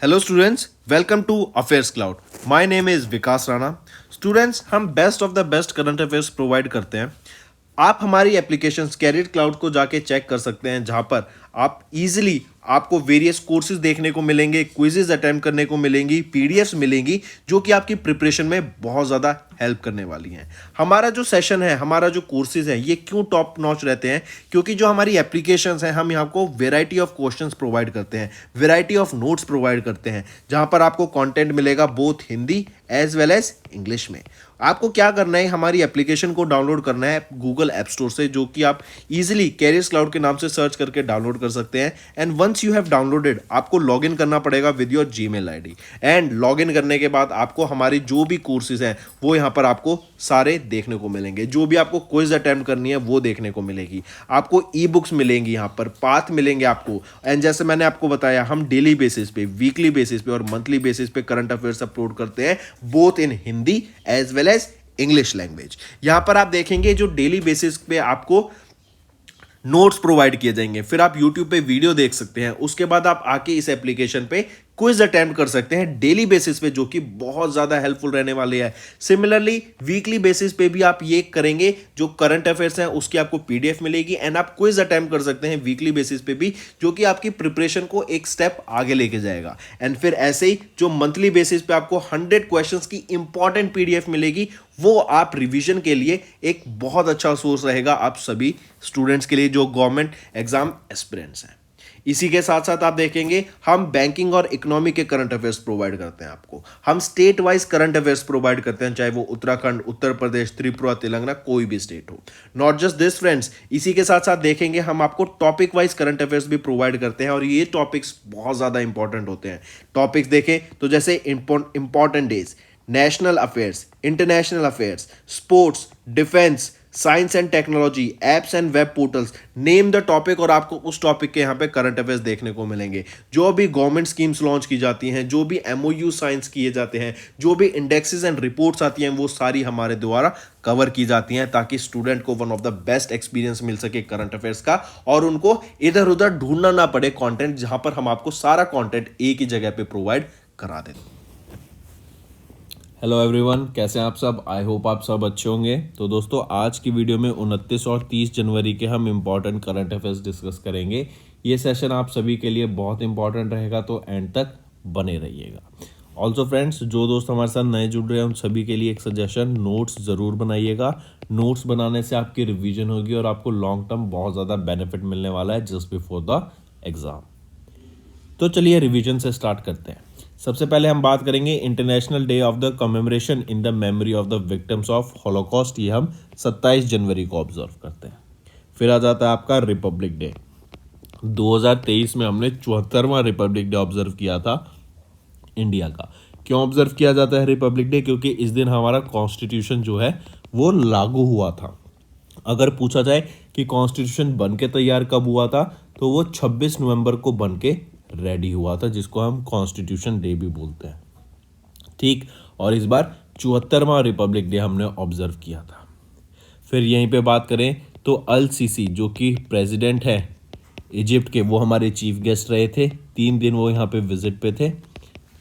Hello students, welcome to affairs cloud. My name is Vikas Rana. Students, हम best of the best current affairs provide करते हैं। आप हमारी application career cloud को जाके चेक कर सकते हैं, जहां पर आप इजीली आपको वेरियस कोर्सेज देखने को मिलेंगे, क्विजेज अटेम्प्ट करने को मिलेंगी, पीडीएफ्स मिलेंगी जो कि आपकी प्रिपरेशन में बहुत ज़्यादा हेल्प करने वाली हैं। हमारा जो सेशन है, हमारा जो कोर्सेज है, ये क्यों टॉप नॉच रहते हैं? क्योंकि जो हमारी एप्लीकेशंस हैं, हम यहाँ को वेराइटी ऑफ क्वेश्चंस प्रोवाइड करते हैं, वेराइटी ऑफ नोट्स प्रोवाइड करते हैं, जहां पर आपको कंटेंट मिलेगा both Hindi as well as English में। आपको क्या करना है, हमारी एप्लीकेशन को डाउनलोड करना है गूगल ऐप स्टोर से, जो कि आप इजीली कैरियर्स क्लाउड के नाम से सर्च करके डाउनलोड कर सकते हैं। And once you have downloaded, आपको लॉगिन करना पड़ेगा with your Gmail ID. And login करने के बाद आपको हमारी जो भी कोर्सेज हैं वो यहाँ पर आपको सारे देखने को मिलेंगे। जो भी आपको क्विज अटेम्प्ट करनी है वो देखने को मिलेगी। आपको ई बुक्स मिलेंगी, यहाँ पर पाथ मिलेंगे आपको। एंड जैसे मैंने आपको बताया, हम डेली बेसिस पे, वीकली बेसिस पे और मंथली बेसिस पे करंट अफेयर्स अपलोड करते हैं, both in Hindi as well as English language. यहां पर आप देखेंगे जो डेली बेसिस पे आपको नोट्स प्रोवाइड किए जाएंगे, फिर आप यूट्यूब पे वीडियो देख सकते हैं, उसके बाद आप आके इस एप्लीकेशन पे क्विज अटेम्प्ट कर सकते हैं डेली बेसिस पे, जो कि बहुत ज़्यादा हेल्पफुल रहने वाले हैं। सिमिलरली वीकली बेसिस पे भी आप ये करेंगे, जो करंट अफेयर्स हैं उसकी आपको पीडीएफ मिलेगी एंड आप क्विज अटेम्प्ट कर सकते हैं वीकली बेसिस पे भी, जो कि आपकी प्रिपरेशन को एक स्टेप आगे लेके जाएगा। एंड फिर ऐसे ही जो मंथली बेसिस पे आपको 100 क्वेश्चंस की इंपॉर्टेंट पीडीएफ मिलेगी, वो आप रिवीजन के लिए एक बहुत अच्छा सोर्स रहेगा आप सभी स्टूडेंट्स के लिए जो गवर्नमेंट एग्जाम एस्पिरेंट्स हैं। इसी के साथ साथ आप देखेंगे, हम बैंकिंग और इकोनॉमी के करंट अफेयर्स प्रोवाइड करते हैं आपको। हम state wise current affairs provide करते हैं, चाहे वो उत्तराखंड, उत्तर प्रदेश, त्रिपुरा, तेलंगाना, कोई भी स्टेट हो। नॉट जस्ट दिस फ्रेंड्स, इसी के साथ साथ देखेंगे हम आपको टॉपिक वाइज करंट अफेयर्स भी प्रोवाइड करते हैं, और ये टॉपिक्स बहुत ज़्यादा इंपॉर्टेंट होते हैं। टॉपिक्स देखें तो जैसे important days, national affairs, international affairs, sports, defence, science and technology, apps and web portals, name the topic, और आपको उस टॉपिक के यहाँ पे करंट अफेयर्स देखने को मिलेंगे। जो भी गवर्नमेंट स्कीम्स लॉन्च की जाती हैं, जो भी एमओयू साइंस किए जाते हैं, जो भी इंडेक्सेस एंड रिपोर्ट्स आती हैं, वो सारी हमारे द्वारा कवर की जाती हैं, ताकि स्टूडेंट को one of the best experience मिल सके करंट अफेयर्स का, और उनको इधर उधर ढूंढना ना पड़े कंटेंट, जहां पर हम आपको सारा कंटेंट एक ही जगह पे प्रोवाइड करा देते हैं। हेलो एवरीवन, कैसे हैं आप सब? आई होप आप सब अच्छे होंगे। तो दोस्तों, आज की वीडियो में 29 और 30 जनवरी के हम इम्पॉर्टेंट करंट अफेयर्स डिस्कस करेंगे। ये सेशन आप सभी के लिए बहुत इंपॉर्टेंट रहेगा, तो एंड तक बने रहिएगा। ऑल्सो फ्रेंड्स, जो दोस्त हमारे साथ नए जुड़ रहे हैं उन सभी के लिए एक सजेशन, नोट्स ज़रूर बनाइएगा। नोट्स बनाने से आपकी रिवीजन होगी और आपको लॉन्ग टर्म बहुत ज़्यादा बेनिफिट मिलने वाला है जस्ट बिफोर द एग्ज़ाम। तो चलिए रिवीजन से स्टार्ट करते हैं। सबसे पहले हम बात करेंगे international day of the commemoration in the memory of the victims of Holocaust. ये हम 27 जनवरी को ऑब्जर्व करते हैं। फिर आ जाता है आपका रिपब्लिक डे। 2023 में हमने 74वां रिपब्लिक डे ऑब्जर्व किया था इंडिया का। क्यों ऑब्जर्व किया जाता है रिपब्लिक डे? क्योंकि इस दिन हमारा कॉन्स्टिट्यूशन जो है वो लागू हुआ था। अगर पूछा जाए कि कॉन्स्टिट्यूशन बन के तैयार कब हुआ था, तो वो 26 नवंबर को बन के रेडी हुआ था, जिसको हम कॉन्स्टिट्यूशन डे भी बोलते हैं। ठीक, और इस बार 74वां रिपब्लिक डे हमने ऑब्जर्व किया था। फिर यहीं पे बात करें तो अल सीसी, जो कि प्रेसिडेंट है इजिप्ट के, वो हमारे चीफ गेस्ट रहे थे। 3 दिन वो यहाँ पे विजिट पे थे।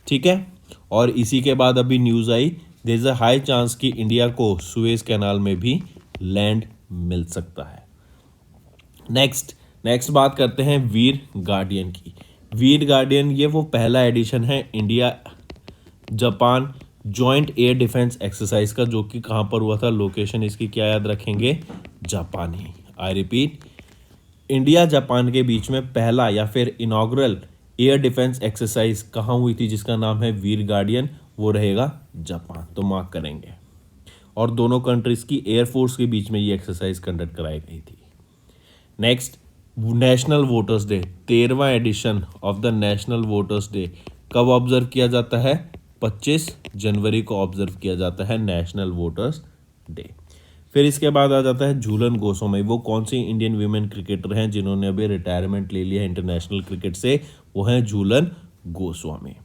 ठीक है, और इसी के बाद अभी न्यूज़ आई, there is a high chance कि इंडिया को सुएज कैनाल में भी लैंड मिल सकता है। नेक्स्ट बात करते हैं वीर गार्डियन की। वीर गार्डियन ये वो पहला एडिशन है India Japan joint air defence exercise का, जो कि कहाँ पर हुआ था, लोकेशन इसकी क्या याद रखेंगे, Japan he. I repeat, India Japan के बीच में पहला या फिर इनॉग्रल एयर डिफेंस एक्सरसाइज कहाँ हुई थी, जिसका नाम है वीर गार्डियन, वो रहेगा जापान। तो मार्क करेंगे। और दोनों कंट्रीज की एयरफोर्स के बीच में ये एक्सरसाइज कंडक्ट कराई गई थी। नेक्स्ट, नेशनल वोटर्स डे, 13वां edition of the national voters day कब ऑब्जर्व किया जाता है? 25 जनवरी को ऑब्जर्व किया जाता है नेशनल वोटर्स डे। फिर इसके बाद आ जाता है झूलन गोस्वामी। वो कौन सी इंडियन वीमेन क्रिकेटर हैं जिन्होंने अभी रिटायरमेंट ले लिया है इंटरनेशनल क्रिकेट से? वो हैं झूलन गोस्वामी।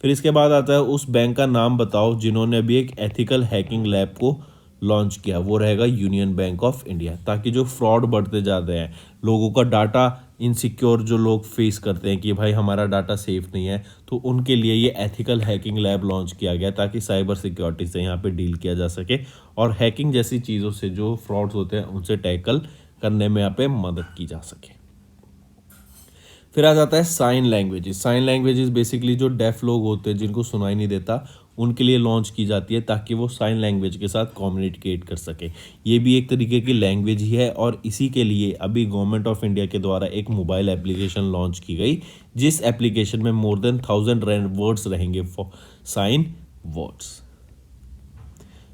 फिर इसके बाद आता है उस बैंक का नाम बताओ जिन्होंने अभी एक एथिकल हैकिंग लैब को लॉन्च किया। वो रहेगा यूनियन बैंक ऑफ इंडिया, ताकि जो फ्रॉड बढ़ते जाते हैं, लोगों का डाटा इनसिक्योर जो लोग फेस करते हैं कि भाई हमारा डाटा सेफ नहीं है, तो उनके लिए ये एथिकल हैकिंग लैब लॉन्च किया गया ताकि साइबर सिक्योरिटी से यहाँ पे डील किया जा सके और हैकिंग जैसी चीज़ों से जो फ्रॉड्स होते हैं उनसे टैकल करने में यहाँ पे मदद की जा सके। फिर आ जाता है sign languages. Sign languages basically जो डेफ लोग होते हैं जिनको सुनाई नहीं देता उनके लिए लॉन्च की जाती है ताकि वो साइन लैंग्वेज के साथ कम्युनिकेट कर सके। ये भी एक तरीके की लैंग्वेज ही है और इसी के लिए अभी गवर्नमेंट ऑफ इंडिया के द्वारा एक मोबाइल एप्लीकेशन लॉन्च की गई जिस एप्लीकेशन में मोर देन 1000 वर्ड्स रहेंगे फॉर साइन वर्ड्स।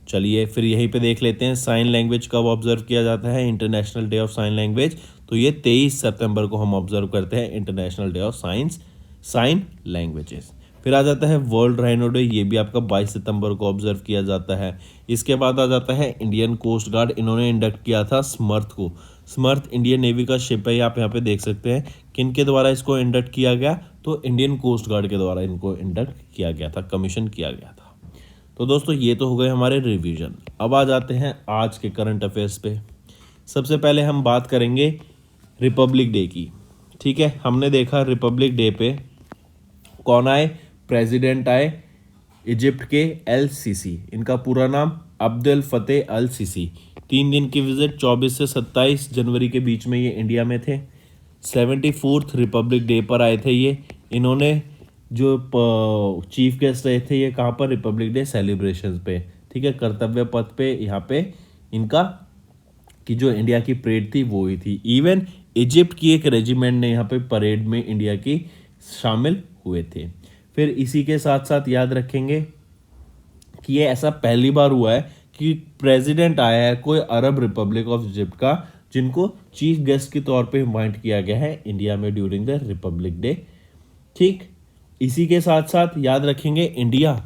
चलिए फिर यहीं पे देख लेते हैं साइन लैंग्वेज कब ऑब्जर्व किया जाता है, international day of sine language. तो ये 23 सितंबर को हम ऑब्जर्व करते हैं international day of sine languages. फिर आ जाता है वर्ल्ड राइनो डे, ये भी आपका 22 सितंबर को ऑब्जर्व किया जाता है। इसके बाद आ जाता है इंडियन कोस्ट गार्ड, इन्होंने इंडक्ट किया था स्मर्थ को। स्मर्थ इंडियन नेवी का शिप है, आप यहाँ पे देख सकते हैं किन के द्वारा इसको इंडक्ट किया गया, तो इंडियन कोस्ट गार्ड के द्वारा इनको इंडक्ट किया गया था, कमीशन किया गया था। तो दोस्तों ये तो हो गए हमारे रिवीजन। अब आ जाते हैं आज के करंट अफेयर्स पे। सबसे पहले हम बात करेंगे रिपब्लिक डे की। ठीक है, हमने देखा रिपब्लिक डे पे कौन आए, प्रेसिडेंट आए इजिप्ट के एल सीसी, इनका पूरा नाम अब्देल फतेह अल सीसी। 3 दिन की विजिट 24 से 27 जनवरी के बीच में ये इंडिया में थे। 74th रिपब्लिक डे पर आए थे ये। इन्होंने जो चीफ गेस्ट रहे थे ये कहाँ पर, रिपब्लिक डे सेलिब्रेशंस पे। ठीक है, कर्तव्य पथ पे यहाँ पे इनका कि जो इंडिया की परेड थी वो ही थी। इवन इजिप्ट की एक रेजिमेंट ने यहाँ पे परेड में इंडिया की शामिल हुए थे। फिर इसी के साथ साथ याद रखेंगे कि ये ऐसा पहली बार हुआ है कि प्रेसिडेंट आया है कोई अरब रिपब्लिक ऑफ इजिप्ट का जिनको चीफ गेस्ट के तौर पे इनवाइट किया गया है इंडिया में ड्यूरिंग द रिपब्लिक डे। ठीक, इसी के साथ साथ याद रखेंगे इंडिया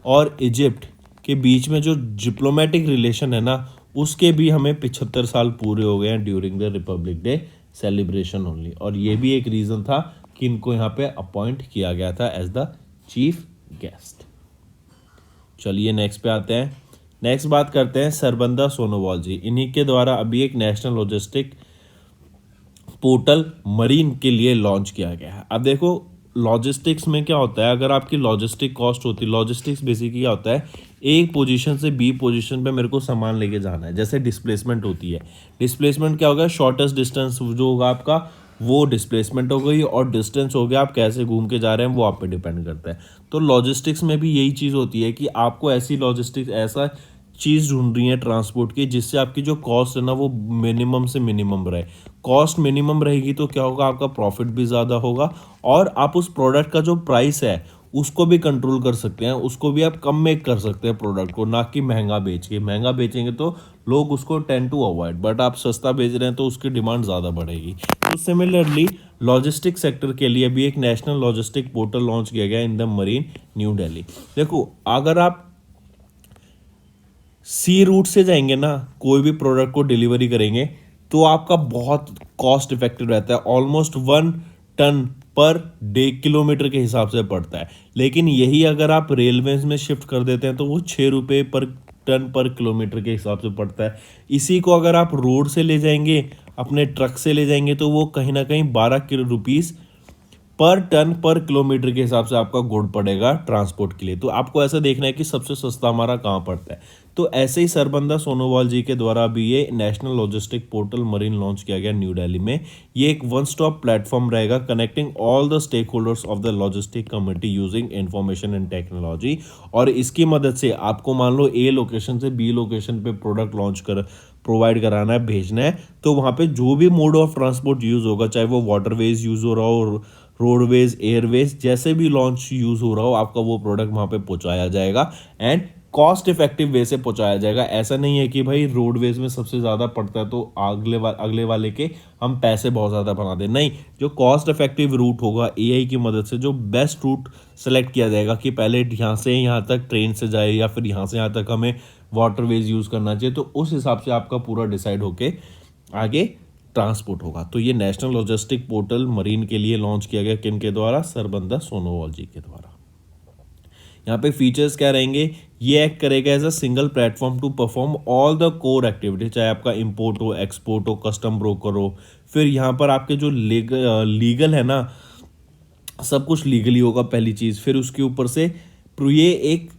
और इजिप्ट के बीच में जो डिप्लोमेटिक रिलेशन है ना, उसके भी हमें 75 साल पूरे हो गए हैं during the Republic day celebration only. और ये भी एक रीज़न था कि इनको यहाँ पे अपॉइंट किया गया था एज द चीफ गेस्ट। चलिए नेक्स्ट पे आते हैं। नेक्स्ट बात करते हैं सरबंदा सोनोवाल जी। इन्हीं के द्वारा अभी एक नेशनल लॉजिस्टिक पोर्टल मरीन के लिए लॉन्च किया गया है। अब देखो लॉजिस्टिक्स में क्या होता है, अगर आपकी लॉजिस्टिक कॉस्ट होती है, लॉजिस्टिक्स बेसिकली क्या होता है, एक पोजीशन से बी पोजीशन पे मेरे को सामान लेके जाना है, जैसे डिस्प्लेसमेंट होती है। डिस्प्लेसमेंट क्या होगा, शॉर्टेस्ट डिस्टेंस जो होगा आपका वो डिस्प्लेसमेंट हो गई, और डिस्टेंस हो गया आप कैसे घूम के जा रहे हैं वो आप पे डिपेंड करता है। तो लॉजिस्टिक्स में भी यही चीज़ होती है कि आपको ऐसी लॉजिस्टिक्स ऐसा चीज़ ढूंढ रही है ट्रांसपोर्ट की जिससे आपकी जो कॉस्ट है ना वो मिनिमम से मिनिमम रहे। कॉस्ट मिनिमम रहेगी तो क्या होगा, आपका प्रॉफिट भी ज़्यादा होगा और आप उस प्रोडक्ट का जो प्राइस है उसको भी कंट्रोल कर सकते हैं, उसको भी आप कम में कर सकते हैं प्रोडक्ट को, ना कि महंगा बेच के। महंगा बेचेंगे तो लोग उसको टेंड टू अवॉइड, बट आप सस्ता बेच रहे हैं तो उसकी डिमांड ज़्यादा बढ़ेगी। तो सिमिलरली लॉजिस्टिक सेक्टर के लिए भी एक नेशनल लॉजिस्टिक पोर्टल लॉन्च किया गया in the marine new Delhi. देखो अगर आप सी रूट से जाएंगे ना, कोई भी प्रोडक्ट को डिलीवरी करेंगे तो आपका बहुत कॉस्ट इफेक्टिव रहता है, almost 1 ton per day kilometre के हिसाब से पड़ता है। लेकिन यही अगर आप रेलवेज में शिफ्ट कर देते हैं तो वो 6 रुपये पर टन पर किलोमीटर के हिसाब से पड़ता है। इसी को अगर आप रोड से ले जाएंगे, अपने ट्रक से ले जाएंगे, तो वो कहीं ना कहीं 12 रुपीज़ पर टन पर किलोमीटर के हिसाब से आपका गुड पड़ेगा ट्रांसपोर्ट के लिए। तो आपको ऐसा देखना है कि सबसे सस्ता हमारा कहाँ पड़ता है। तो ऐसे ही सरबंदा सोनोवाल जी के द्वारा भी ये national logistic portal marine launch किया गया न्यू दिल्ली में। ये एक वन स्टॉप प्लेटफॉर्म रहेगा connecting all the stakeholders of the logistic community using information and technology. और इसकी मदद से आपको मान लो ए लोकेशन से बी लोकेशन पे प्रोडक्ट लॉन्च कर प्रोवाइड कराना है, भेजना है, तो वहाँ पे जो भी मोड ऑफ ट्रांसपोर्ट यूज़ होगा, चाहे वो वाटरवेज यूज़ हो रहा हो, रोडवेज, एयरवेज, जैसे भी लॉन्च यूज़ हो रहा हो, आपका वो प्रोडक्ट वहाँ पे पहुँचाया जाएगा एंड कॉस्ट इफेक्टिव वे से पहुँचाया जाएगा। ऐसा नहीं है कि भाई रोडवेज में सबसे ज़्यादा पड़ता है तो अगले वाले के हम पैसे बहुत ज़्यादा बना दें। नहीं, जो कॉस्ट इफेक्टिव रूट होगा एआई की मदद से जो बेस्ट रूट सेलेक्ट किया जाएगा कि पहले यहाँ से यहाँ तक ट्रेन से जाए या फिर यहाँ से यहाँ तक हमें वाटरवेज यूज़ करना चाहिए, तो उस हिसाब से आपका पूरा डिसाइड होके आगे ट्रांसपोर्ट होगा। तो ये नेशनल लॉजिस्टिक पोर्टल मरीन के लिए लॉन्च किया गया किन के द्वारा, सरबंदा सोनोवाल जी के द्वारा। यहाँ पे फीचर्स क्या रहेंगे, ये एक्ट करेगा as a single platform to perform all the core activity, चाहे आपका इंपोर्ट हो, एक्सपोर्ट हो, कस्टम ब्रोकर हो। फिर यहाँ पर आपके जो लीगल है ना, सब कुछ लीगली होगा पहली चीज़। फिर उसके ऊपर से ये एक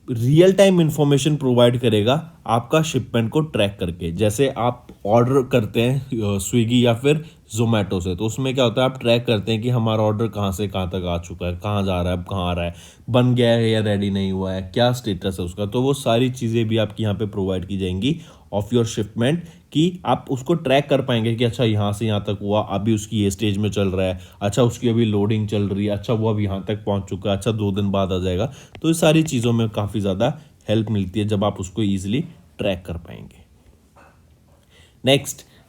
रियल टाइम इंफॉर्मेशन प्रोवाइड करेगा आपका शिपमेंट को ट्रैक करके। जैसे आप ऑर्डर करते हैं स्विगी या फिर जोमेटो से, तो उसमें क्या होता है, आप ट्रैक करते हैं कि हमारा ऑर्डर कहाँ से कहाँ तक आ चुका है, कहाँ जा रहा है, अब कहाँ आ रहा है, बन गया है या रेडी नहीं हुआ है, क्या स्टेटस है उसका। तो वो सारी चीज़ें भी आपकी यहाँ पे प्रोवाइड की जाएंगी ऑफ योर शिपमेंट, कि आप उसको ट्रैक कर पाएंगे कि अच्छा यहाँ से यहाँ तक हुआ, अभी उसकी ये स्टेज में चल रहा है, अच्छा उसकी अभी लोडिंग चल रही है, अच्छा वो अब यहाँ तक पहुँच चुका है, अच्छा 2 दिन बाद आ जाएगा। तो इस सारी चीज़ों में काफ़ी ज़्यादा हेल्प मिलती है जब आप उसको ईजिली ट्रैक कर पाएंगे।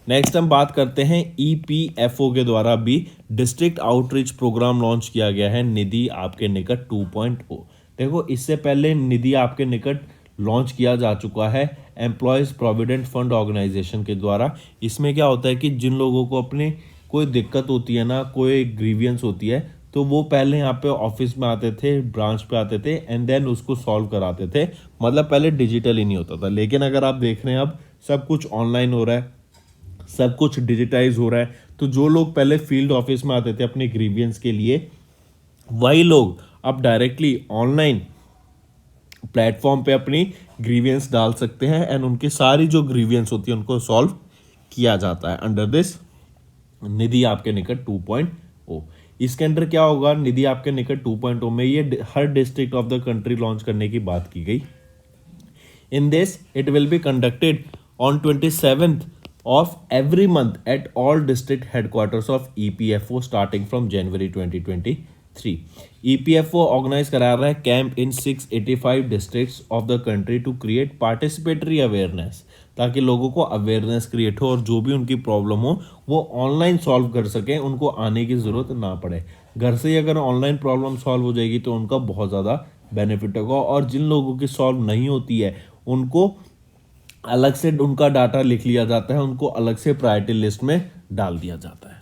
नेक्स्ट हम बात करते हैं EPFO के द्वारा भी डिस्ट्रिक्ट आउटरीच प्रोग्राम लॉन्च किया गया है, निधि आपके निकट 2.0। देखो, इससे पहले निधि आपके निकट लॉन्च किया जा चुका है एम्प्लॉयज़ प्रोविडेंट फंड ऑर्गेनाइजेशन के द्वारा। इसमें क्या होता है कि जिन लोगों को अपने कोई दिक्कत होती है ना, कोई ग्रीवियंस होती है, तो वो पहले यहाँ पे ऑफिस में आते थे, ब्रांच पे आते थे एंड देन उसको सॉल्व कराते थे। मतलब पहले डिजिटल ही नहीं होता था, लेकिन अगर आप देख रहे हैं अब सब कुछ ऑनलाइन हो रहा है, सब कुछ डिजिटाइज हो रहा है। तो जो लोग पहले फील्ड ऑफिस में आते थे अपने ग्रीवियंस के लिए, वही लोग अब डायरेक्टली ऑनलाइन प्लेटफॉर्म पे अपनी ग्रीवियंस डाल सकते हैं एंड उनकी सारी जो ग्रीवियंस होती है उनको सॉल्व किया जाता है अंडर दिस निधि आपके निकट 2.0। इसके अंदर क्या होगा, निधि आपके निकट 2.0 में ये हर district of the country launch करने की बात की गई। In this, it will be conducted on 27th of every month at all district headquarters of EPFO starting from January 2023. EPFO organize करा रहा है camp in 685 districts of the country to create participatory awareness, ताकि लोगों को awareness create हो और जो भी उनकी प्रॉब्लम हो वो ऑनलाइन सॉल्व कर सकें, उनको आने की ज़रूरत ना पड़े। घर से ही अगर ऑनलाइन प्रॉब्लम सॉल्व हो जाएगी तो उनका बहुत ज़्यादा बेनिफिट होगा। और जिन लोगों की सॉल्व नहीं होती है उनको अलग से उनका डाटा लिख लिया जाता है, उनको अलग से प्रायोरिटी लिस्ट में डाल दिया जाता है।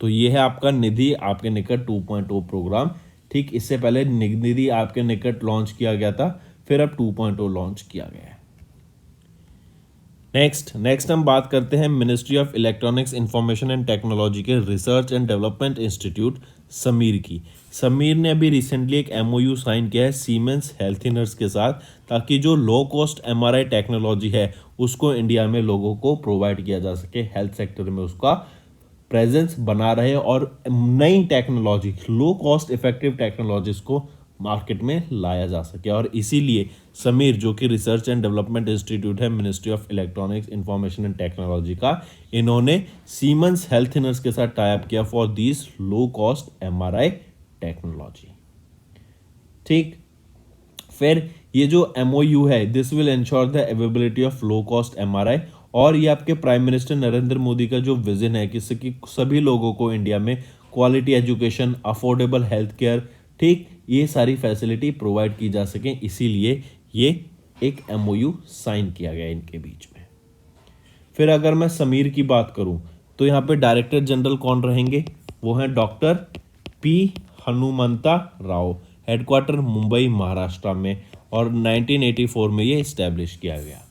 तो ये है आपका निधि आपके निकट 2.0 प्रोग्राम। ठीक, इससे पहले निधि आपके निकट लॉन्च किया गया था, फिर अब 2.0 लॉन्च किया गया है। नेक्स्ट हम बात करते हैं ministry of electronics information and technology के research and development institute SAMEER की। समीर ने अभी रिसेंटली एक MOU साइन किया है सीमेंस हेल्थिनर्स के साथ, ताकि जो लो कॉस्ट MRI टेक्नोलॉजी है उसको इंडिया में लोगों को प्रोवाइड किया जा सके, हेल्थ सेक्टर में उसका प्रेजेंस बना रहे और नई technology, low cost effective technologies को मार्केट में लाया जा सके। और इसीलिए समीर, जो कि रिसर्च एंड डेवलपमेंट इंस्टीट्यूट है ministry of electronics information and technology का, इन्होंने सीमेंस हेल्थिनर्स के साथ टाई अप किया for this low cost MRI technology. ठीक, फिर ये जो MOU है, this will ensure the availability of low cost MRI, और ये आपके प्राइम मिनिस्टर नरेंद्र मोदी का जो विजन है कि सभी लोगों को इंडिया में quality education, affordable health care, ठीक, ये सारी फैसिलिटी प्रोवाइड की जा सके, इसीलिए ये एक MOU साइन किया गया इनके बीच में। फिर अगर मैं समीर की बात करूं तो यहाँ पे डायरेक्टर जनरल कौन रहेंगे, वो हैं doctor P Hanumanta Rao, headquarter Mumbai Maharashtra में, और 1984 में ये इस्टेब्लिश किया गया।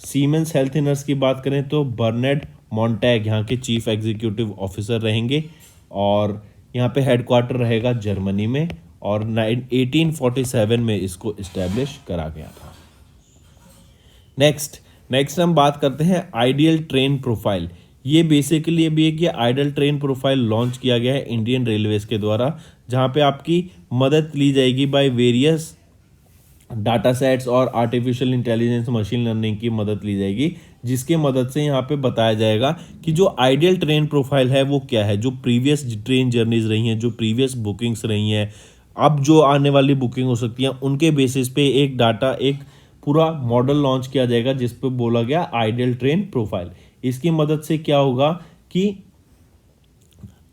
सीमेंस हेल्थिनर्स की बात करें तो बर्नेड मॉन्टैग यहाँ के चीफ एग्जीक्यूटिव ऑफिसर रहेंगे, और यहाँ पे हेडक्वार्टर रहेगा जर्मनी में, और 1847 में इसको इस्टेब्लिश करा गया था। नेक्स्ट हम बात करते हैं आइडियल ट्रेन प्रोफाइल। ये बेसिकली अभी एक आइडियल ट्रेन प्रोफाइल लॉन्च किया गया है इंडियन रेलवेज के द्वारा, जहाँ पे आपकी मदद ली जाएगी बाय वेरियस डाटा सेट्स और आर्टिफिशियल इंटेलिजेंस मशीन लर्निंग की मदद ली जाएगी, जिसके मदद से यहाँ पे बताया जाएगा कि जो आइडियल ट्रेन प्रोफाइल है वो क्या है, जो प्रीवियस ट्रेन जर्नीज रही हैं, जो प्रीवियस बुकिंग्स रही हैं, अब जो आने वाली बुकिंग हो सकती है, उनके बेसिस पे एक डाटा, एक पूरा मॉडल लॉन्च किया जाएगा जिस पे बोला गया आइडियल ट्रेन प्रोफाइल। इसकी मदद से क्या होगा कि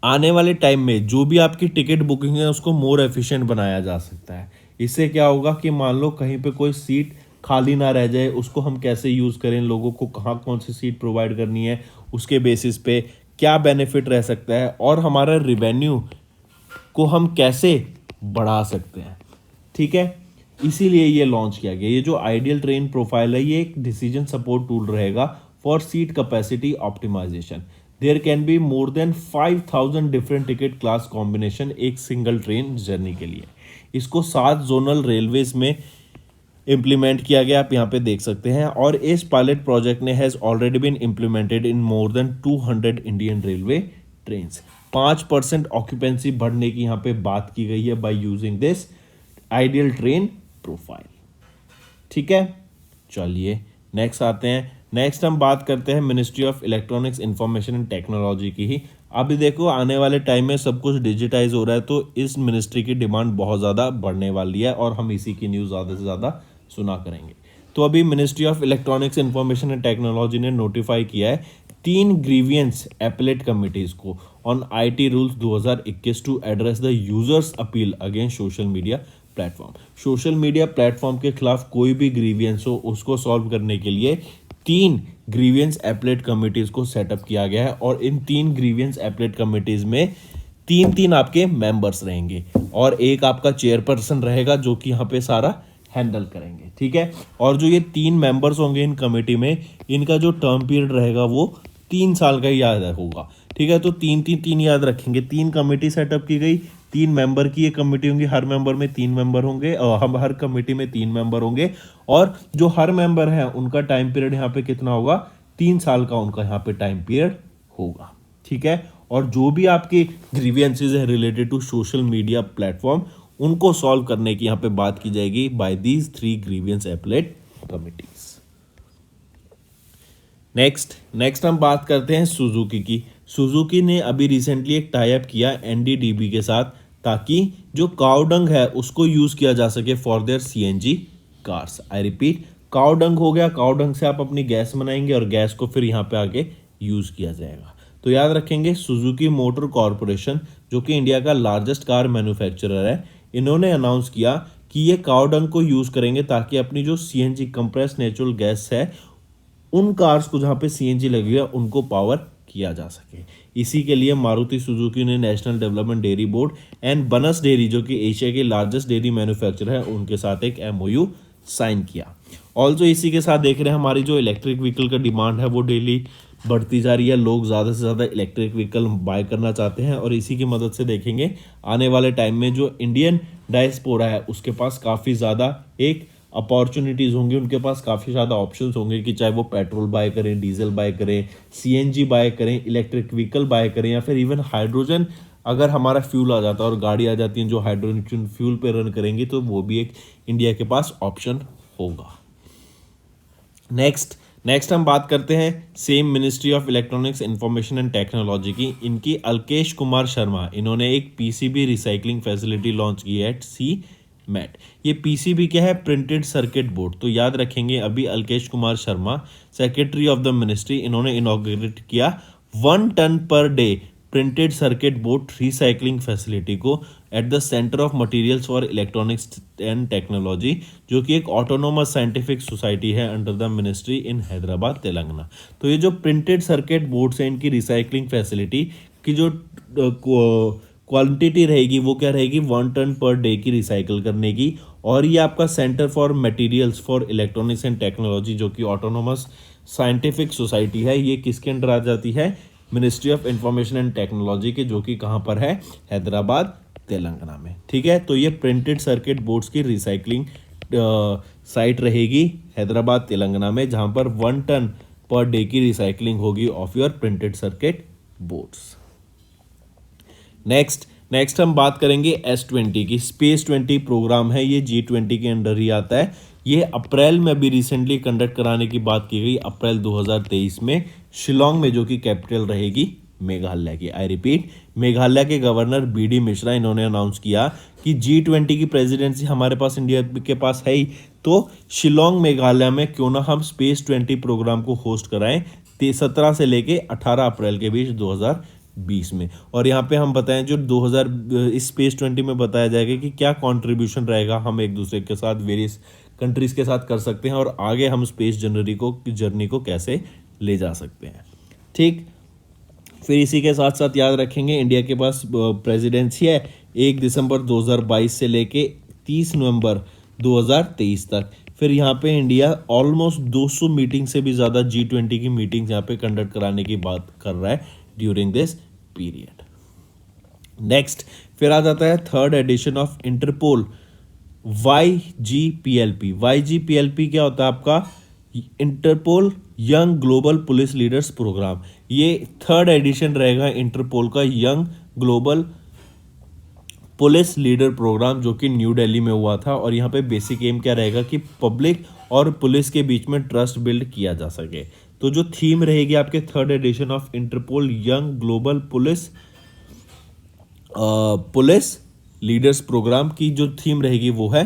आने वाले टाइम में जो भी आपकी टिकट बुकिंग है उसको मोर एफिशिएंट बनाया जा सकता है। इससे क्या होगा कि मान लो कहीं पे कोई सीट खाली ना रह जाए, उसको हम कैसे यूज़ करें, लोगों को कहाँ कौन सी सीट प्रोवाइड करनी है, उसके बेसिस पे क्या बेनिफिट रह सकता है, और हमारा रिवेन्यू को हम कैसे बढ़ा सकते हैं। ठीक है, इसीलिए ये लॉन्च किया गया। ये जो आइडियल ट्रेन प्रोफाइल है ये एक डिसीजन सपोर्ट टूल रहेगा for seat capacity optimisation. There can be more than 5000 different ticket class combination एक सिंगल ट्रेन जर्नी के लिए। इसको 7 जोनल रेलवेज में इम्प्लीमेंट किया गया, आप यहाँ पे देख सकते हैं। और इस पायलट प्रोजेक्ट ने has already been implemented in more than 200 Indian railway trains. 5% occupancy बढ़ने की यहाँ पे बात की गई है by using this ideal train profile. ठीक है, चलिए नेक्स्ट आते हैं। नेक्स्ट हम बात करते हैं ministry of electronics information and technology की ही। अभी देखो आने वाले टाइम में सब कुछ डिजिटाइज हो रहा है, तो इस मिनिस्ट्री की डिमांड बहुत ज़्यादा बढ़ने वाली है और हम इसी की न्यूज़ ज़्यादा से ज़्यादा सुना करेंगे। तो अभी ministry of electronics information and technology ने नोटिफाई किया है 3 ग्रीवियंस एपलेट कमिटीज़ को on IT rules 2021 to address the users appeal against social media platform. Social media platform के खिलाफ कोई भी ग्रीवियंस हो उसको सॉल्व करने के लिए 3 ग्रीवियंस एपलेट कमिटीज़ को सेटअप किया गया है। और इन 3 ग्रीवियंस एपलेट कमिटीज़ में 3 आपके मेंबर्स रहेंगे और एक आपका चेयरपर्सन रहेगा जो कि यहाँ पे सारा हैंडल करेंगे। ठीक है, और जो ये 3 मेंबर्स होंगे इन कमेटी में, इनका जो टर्म पीरियड रहेगा वो 3 साल का ही याद होगा। ठीक है, तो 3 याद रखेंगे। 3 कमेटी सेटअप की गई, 3 मेंबर की ये कमेटी होंगी, हर मेंबर में 3 मेंबर होंगे, हम हर कमेटी में 3 मेंबर होंगे। और जो हर मेंबर है उनका टाइम पीरियड यहाँ पे कितना होगा, 3 साल का उनका यहाँ पे टाइम पीरियड होगा। ठीक है, और जो भी आपकी ग्रीवियंसेस है related to social media platform उनको सॉल्व करने की यहाँ पे बात की जाएगी by these 3 grievance appellate committees. Next हम बात करते हैं सुजुकी की। सुजुकी ने अभी रिसेंटली एक टाई अप किया एनडीडीबी के साथ ताकि जो काउडंग है उसको यूज किया जा सके for their CNG cars. I repeat, cow dung हो गया, काउडंग से आप अपनी गैस बनाएंगे और गैस को फिर यहाँ पे आके यूज किया जाएगा। तो याद रखेंगे सुजुकी मोटर कॉरपोरेशन जो कि इंडिया का लार्जेस्ट कार मैन्युफैक्चरर है, इन्होंने अनाउंस किया कि ये काउडंग को यूज करेंगे ताकि अपनी जो सीएनजी कंप्रेस नेचुरल गैस है उन कार्स को जहाँ पे सीएनजी लगी है उनको पावर किया जा सके। इसी के लिए मारुति सुजुकी ने national development dairy board and बनस डेयरी जो कि एशिया के लार्जेस्ट डेयरी मैन्युफैक्चरर है उनके साथ एक एमओयू साइन किया। ऑल्सो इसी के साथ देख रहे हैं हमारी जो इलेक्ट्रिक व्हीकल का डिमांड है वो डेली बढ़ती जा रही है। लोग ज़्यादा से ज़्यादा इलेक्ट्रिक व्हीकल बाय करना चाहते हैं और इसी की मदद से देखेंगे आने वाले टाइम में जो इंडियन डायस्पोरा है उसके पास काफ़ी ज़्यादा एक अपॉर्चुनिटीज़ होंगी, उनके पास काफ़ी ज़्यादा ऑप्शंस होंगे कि चाहे वो पेट्रोल बाय करें, डीजल बाय करें, सीएनजी बाय करें, इलेक्ट्रिक व्हीकल बाय करें या फिर इवन हाइड्रोजन। अगर हमारा फ्यूल आ जाता है और गाड़ी आ जाती है जो हाइड्रोजन फ्यूल पे रन करेंगी तो वो भी एक इंडिया के पास ऑप्शन होगा। नेक्स्ट हम बात करते हैं same ministry of electronics information and technology की। इनकी अल्केश कुमार शर्मा, इन्होंने एक पीसीबी रिसाइकलिंग फैसिलिटी लॉन्च की है सी मैट। ये पीसीबी क्या है, प्रिंटेड सर्किट बोर्ड। तो याद रखेंगे अभी Alkesh Kumar Sharma secretary of the ministry, इन्होंने इनॉग्रेट किया 1 ton per day printed circuit board recycling facility को at the centre of materials for electronics and technology जो कि एक ऑटोनोमस साइंटिफिक सोसाइटी है under the ministry in Hyderabad Telangana. तो ये जो प्रिंटेड सर्किट बोर्ड्स हैं इनकी रिसाइकलिंग फैसिलिटी की जो क्वांटिटी रहेगी वो क्या रहेगी, 1 टन पर डे की रिसाइकल करने की। और ये आपका centre for materials for electronics and technology जो कि ऑटोनोमस साइंटिफिक सोसाइटी है, ये किसके अंडर आ जाती है, ministry of information and technology के, जो कि कहाँ पर है, हैदराबाद तेलंगाना में। ठीक है, तो ये प्रिंटेड सर्किट बोर्ड्स की रिसाइकलिंग साइट रहेगी हैदराबाद तेलंगाना में जहाँ पर 1 टन पर डे की रिसाइकलिंग होगी of your printed circuit boards. Next हम बात करेंगे S20 की। स्पेस 20 प्रोग्राम है, ये G20 के अंडर ही आता है। ये अप्रैल में भी रिसेंटली कंडक्ट कराने की बात की गई, अप्रैल 2023 में शिलोंग में, जो कि कैपिटल रहेगी मेघालय की। आई रिपीट, मेघालय के गवर्नर बीडी मिश्रा, इन्होंने अनाउंस किया कि G20 की प्रेसिडेंसी हमारे पास इंडिया के पास है ही, तो शिलोंग मेघालय में क्यों ना हम स्पेस 20 प्रोग्राम को होस्ट कराएं 17 से लेके 18 अप्रैल के बीच 2020 में। और यहाँ पे हम बताएं जो इस स्पेस 20 में बताया जाएगा कि क्या कंट्रीब्यूशन रहेगा, हम एक दूसरे के साथ वेरियस कंट्रीज के साथ कर सकते हैं और आगे हम स्पेस जर्नी को कैसे ले जा सकते हैं। ठीक, फिर इसी के साथ साथ याद रखेंगे इंडिया के पास प्रेसिडेंसी है 1 दिसंबर 2022 से लेके 30 नवंबर 2023 तक। फिर यहाँ पे इंडिया ऑलमोस्ट 200 मीटिंग से भी ज़्यादा G20 की मीटिंग्स यहाँ पे कंडक्ट कराने की बात कर रहा है ड्यूरिंग दिस पीरियड। नेक्स्ट फिर आ जाता है third edition of Interpol YGPLP। YGPLP क्या होता है आपका? Interpol young global police leaders programme. ये थर्ड एडिशन रहेगा इंटरपोल का young global police leader programme, जो कि न्यू दिल्ली में हुआ था। और यहाँ पे बेसिक एम क्या रहेगा कि पब्लिक और पुलिस के बीच में ट्रस्ट बिल्ड किया जा सके। तो जो थीम रहेगी आपके third edition of Interpol young global police leaders programme की जो थीम रहेगी वो है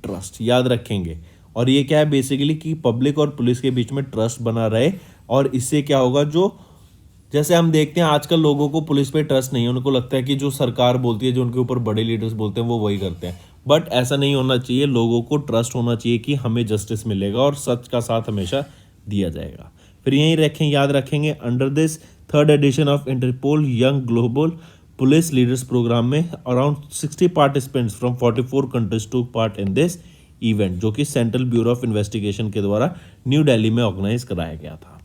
ट्रस्ट, याद रखेंगे। और ये क्या है बेसिकली कि पब्लिक और पुलिस के बीच में ट्रस्ट बना रहे। और इससे क्या होगा, जो जैसे हम देखते हैं आजकल लोगों को पुलिस पे ट्रस्ट नहीं है, उनको लगता है कि जो सरकार बोलती है, जो उनके ऊपर बड़े लीडर्स बोलते हैं वो वही करते हैं। बट ऐसा नहीं होना चाहिए, लोगों को ट्रस्ट होना चाहिए कि हमें जस्टिस मिलेगा और सच का साथ हमेशा दिया जाएगा। फिर यही रखें, याद रखेंगे, under this third edition of Interpol young global police leaders programme में around 60 participants from 44 countries to part in this event, जो कि सेंट्रल ब्यूरो ऑफ इन्वेस्टिगेशन के द्वारा न्यू दिल्ली में ऑर्गेनाइज कराया गया था।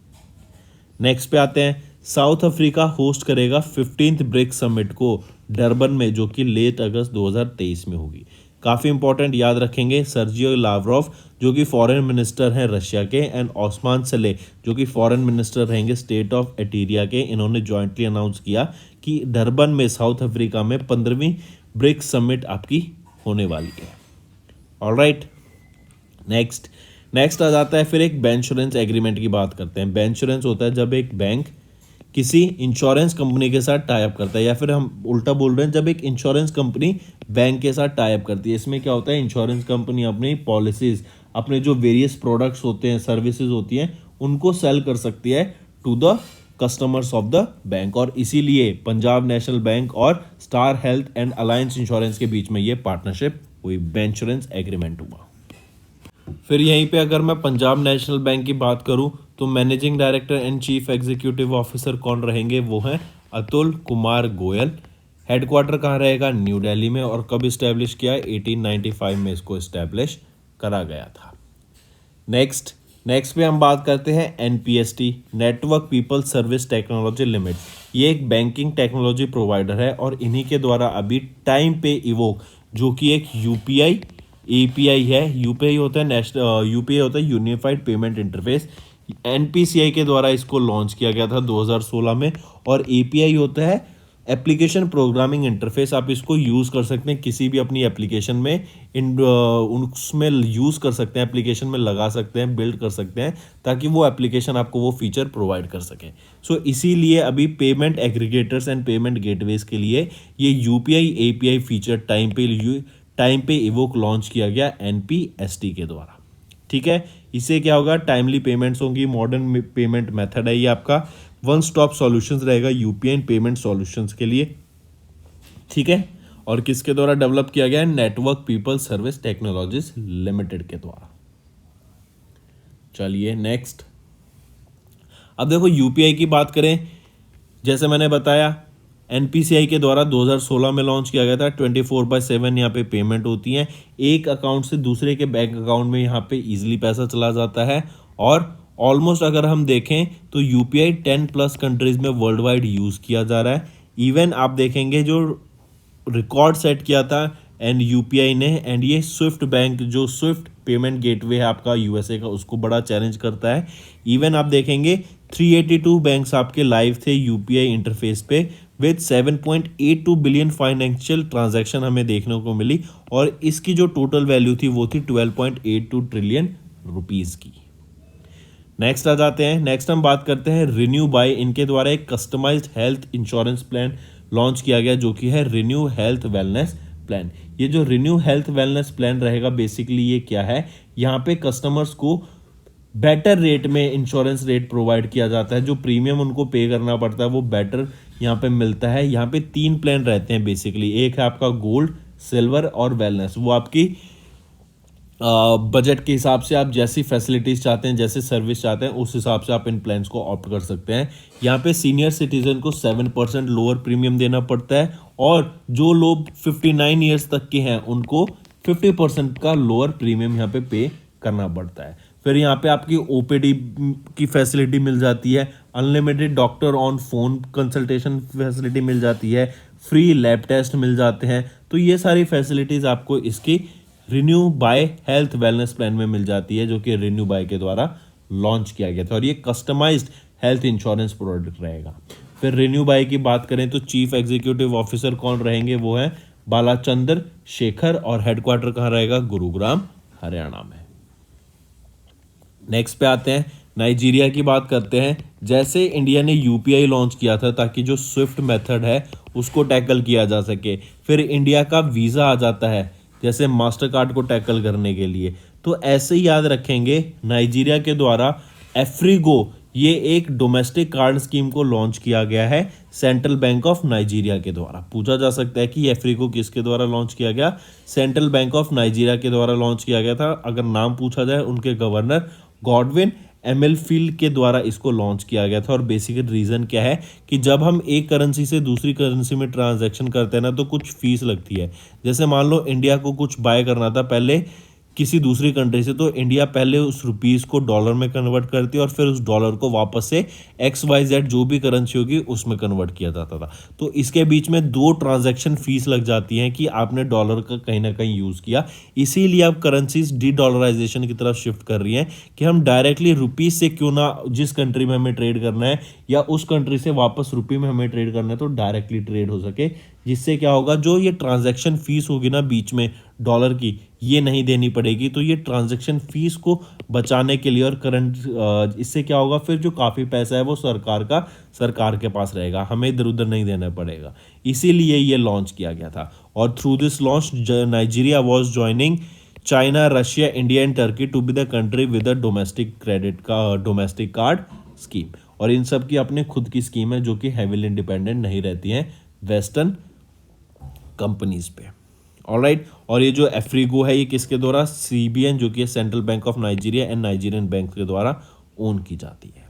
नेक्स्ट पे आते हैं, साउथ अफ्रीका होस्ट करेगा 15th ब्रिक्स समिट को डरबन में, जो कि लेट अगस्त 2023 में होगी। काफ़ी इंपॉर्टेंट, याद रखेंगे, सर्जियो लावरोव जो कि फॉरेन मिनिस्टर हैं रशिया के, एंड ओस्मान सले जो कि फॉरेन मिनिस्टर रहेंगे स्टेट ऑफ एटीरिया के, इन्होंने जॉइंटली अनाउंस किया कि डरबन में साउथ अफ्रीका में 15वीं ब्रिक्स समिट आपकी होने वाली है। ऑलराइट, नेक्स्ट आ जाता है फिर एक बैंश्योरेंस एग्रीमेंट की बात करते हैं। बैंश्योरेंस होता है जब एक बैंक किसी इंश्योरेंस कंपनी के साथ टाई अप करता है, या फिर हम उल्टा बोल रहे हैं, जब एक इंश्योरेंस कंपनी बैंक के साथ टाई अप करती है। इसमें क्या होता है, इंश्योरेंस कंपनी अपनी पॉलिसीज, अपने जो वेरियस प्रोडक्ट्स होते हैं, सर्विसेज होती हैं, उनको सेल कर सकती है to the customers of the bank. और इसीलिए पंजाब नेशनल बैंक और star health and alliance insurance के बीच में ये पार्टनरशिप हुई, बैंश्योरेंस एग्रीमेंट हुआ। फिर यहीं पे अगर मैं पंजाब नेशनल बैंक की बात करूं तो managing director and chief executive officer कौन रहेंगे, वो हैं अतुल कुमार गोयल। हेडक्वार्टर कहाँ रहेगा, न्यू दिल्ली में। और कब इस्टेब्लिश किया, 1895 में इसको इस्टेब्लिश करा गया था। नेक्स्ट पे हम बात करते हैं NPST, network people service technology limited. ये एक बैंकिंग टेक्नोलॉजी प्रोवाइडर है और इन्हीं के द्वारा अभी टाइम पे इवोक, जो कि एक UPI API है, UPI होता है यूनिफाइड पेमेंट इंटरफेस, NPCI के द्वारा इसको लॉन्च किया गया था 2016 में। और API होता है एप्लीकेशन प्रोग्रामिंग इंटरफेस। आप इसको यूज़ कर सकते हैं किसी भी अपनी एप्लीकेशन में, उसमें यूज़ कर सकते हैं, एप्लीकेशन में लगा सकते हैं, बिल्ड कर सकते हैं, ताकि वो एप्लीकेशन आपको वो फीचर प्रोवाइड कर सके। सो इसीलिए अभी payment aggregators and payment gateways के लिए ये UPI API feature time pay evoke launch किया गया NPST के द्वारा। ठीक है, इससे क्या होगा, टाइमली पेमेंट्स होंगी, मॉडर्न पेमेंट मेथड है ये आपका, वन स्टॉप सॉल्यूशंस रहेगा UPI एंड पेमेंट सॉल्यूशंस के लिए। ठीक है, और किसके द्वारा डेवलप किया गया है, network people service technologies limited के द्वारा। चलिए नेक्स्ट, अब देखो UPI की बात करें, जैसे मैंने बताया NPCI के द्वारा 2016 में लॉन्च किया गया था। 24/7 यहाँ पे पेमेंट होती हैं, एक अकाउंट से दूसरे के बैंक अकाउंट में यहाँ पे इजीली पैसा चला जाता है। और ऑलमोस्ट अगर हम देखें तो UPI 10+ कंट्रीज में वर्ल्ड वाइड यूज़ किया जा रहा है। इवन आप देखेंगे जो रिकॉर्ड सेट किया था UPI ने, एंड ये स्विफ्ट बैंक, जो स्विफ्ट पेमेंट गेटवे है आपका USA का, उसको बड़ा चैलेंज करता है। इवन आप देखेंगे 382 बैंक्स आपके लाइव थे UPI इंटरफेस पे, विद 7.82 बिलियन फाइनेंशियल ट्रांजैक्शन हमें देखने को मिली। और इसकी जो टोटल वैल्यू थी वो थी 12.82 ट्रिलियन रुपीज़ की। नेक्स्ट आ जाते हैं, नेक्स्ट हम बात करते हैं रिन्यू बाय। इनके द्वारा एक customised health insurance plan launch किया गया, जो कि है रिन्यू हेल्थ वेलनेस प्लान। ये जो रिन्यू हेल्थ वेलनेस प्लान रहेगा, बेसिकली ये क्या है, यहाँ पे कस्टमर्स को बेटर रेट में इंश्योरेंस रेट प्रोवाइड किया जाता है। जो प्रीमियम उनको पे करना पड़ता है वो बेटर यहाँ पे मिलता है। यहाँ पे 3 प्लान रहते हैं बेसिकली, एक है आपका गोल्ड, सिल्वर और वेलनेस। वो आपकी बजट के हिसाब से, आप जैसी फैसिलिटीज़ चाहते हैं, जैसे सर्विस चाहते हैं, उस हिसाब से आप इन प्लान्स को ऑप्ट कर सकते हैं। यहाँ पे सीनियर सिटीजन को 7% लोअर प्रीमियम देना पड़ता है, और जो लोग 59 ईयर्स तक के हैं उनको 50% का लोअर प्रीमियम यहाँ पे करना पड़ता है। फिर यहाँ पे आपकी ओपीडी की फैसिलिटी मिल जाती है, unlimited doctor on phone consultation facility मिल जाती है, फ्री लैब टेस्ट मिल जाते हैं। तो ये सारी फैसिलिटीज़ आपको इसकी renew by health wellness plan में मिल जाती है, जो कि रिन्यू बाय के द्वारा लॉन्च किया गया था, और ये कस्टमाइज्ड हेल्थ इंश्योरेंस प्रोडक्ट रहेगा। फिर रिन्यू बाय की बात करें तो चीफ एग्जीक्यूटिव ऑफिसर कौन रहेंगे, वो है बालाचंद्र शेखर, और हेडक्वार्टर कहाँ रहेगा, गुरुग्राम हरियाणा में। नेक्स्ट पे आते हैं, नाइजीरिया की बात करते हैं। जैसे इंडिया ने यूपीआई लॉन्च किया था ताकि जो स्विफ्ट मेथड है उसको टैकल किया जा सके, फिर इंडिया का वीज़ा आ जाता है जैसे मास्टर कार्ड को टैकल करने के लिए। तो ऐसे ही याद रखेंगे, नाइजीरिया के द्वारा एफ्रीगो, ये एक डोमेस्टिक कार्ड स्कीम को लॉन्च किया गया है सेंट्रल बैंक ऑफ नाइजीरिया के द्वारा। पूछा जा सकता है कि एफ्रीगो किसके द्वारा लॉन्च किया गया, सेंट्रल बैंक ऑफ नाइजीरिया के द्वारा लॉन्च किया गया था। अगर नाम पूछा जाए, उनके गवर्नर गॉडविन एमेलफील्ड के द्वारा इसको लॉन्च किया गया था। और बेसिक रीज़न क्या है कि जब हम एक करेंसी से दूसरी करेंसी में ट्रांजैक्शन करते हैं ना, तो कुछ फीस लगती है। जैसे मान लो इंडिया को कुछ बाय करना था पहले किसी दूसरी कंट्री से, तो इंडिया पहले उस रुपीस को डॉलर में कन्वर्ट करती है और फिर उस डॉलर को वापस से XYZ जो भी करेंसी होगी उसमें कन्वर्ट किया जाता था। तो इसके बीच में 2 ट्रांजैक्शन फीस लग जाती हैं कि आपने डॉलर का कहीं ना कहीं यूज़ किया। इसीलिए अब करेंसीज डी डॉलराइजेशन की तरफ शिफ्ट कर रही हैं कि हम डायरेक्टली रुपीस से क्यों ना, जिस कंट्री में हमें ट्रेड करना है या उस कंट्री से वापस रुपये में हमें ट्रेड करना है, तो डायरेक्टली ट्रेड हो सके। जिससे क्या होगा, जो ये ट्रांजैक्शन फीस होगी ना बीच में डॉलर की, ये नहीं देनी पड़ेगी। तो ये ट्रांजैक्शन फीस को बचाने के लिए, और करंट इससे क्या होगा, फिर जो काफ़ी पैसा है वो सरकार के पास रहेगा, हमें इधर उधर नहीं देना पड़ेगा। इसीलिए ये लॉन्च किया गया था। और through this launch Nigeria was joining China, Russia, India and Turkey to be the country with a domestic card scheme. और इन सब की अपने खुद की स्कीम है जो कि हेवीली इंडिपेंडेंट नहीं रहती हैं वेस्टर्न कंपनीज पे। ऑलराइट, और ये जो एफ्रीगो है ये किसके द्वारा, CBN जो कि central bank of Nigeria and Nigerian bank के द्वारा ओन की जाती है।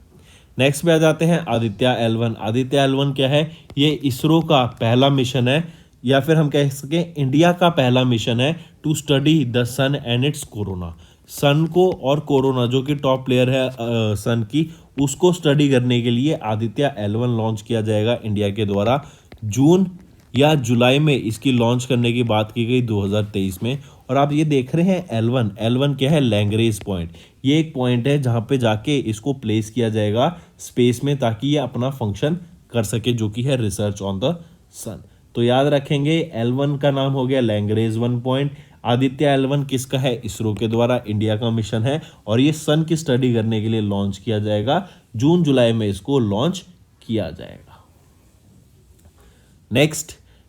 नेक्स्ट पे आ जाते हैं आदित्य L1। आदित्य L1 क्या है, ये इसरो का पहला मिशन है, या फिर हम कह सकें इंडिया का पहला मिशन है to study the sun and its corona. Sun को और कोरोना, जो कि टॉप प्लेयर है सन की, उसको स्टडी करने के लिए आदित्य L1 लॉन्च किया जाएगा इंडिया के द्वारा। जून या जुलाई में इसकी लॉन्च करने की बात की गई 2023 में। और आप ये देख रहे हैं L1 क्या है, लैंग्रेज पॉइंट। ये एक पॉइंट है जहाँ पे जाके इसको प्लेस किया जाएगा स्पेस में, ताकि ये अपना फंक्शन कर सके, जो कि है रिसर्च ऑन द सन। तो याद रखेंगे, L1 का नाम हो गया लैंग्रेज 1 पॉइंट। आदित्य L1 किसका है, इसरो के द्वारा, इंडिया का मिशन है, और ये सन की स्टडी करने के लिए लॉन्च किया जाएगा। जून जुलाई में इसको लॉन्च किया जाएगा।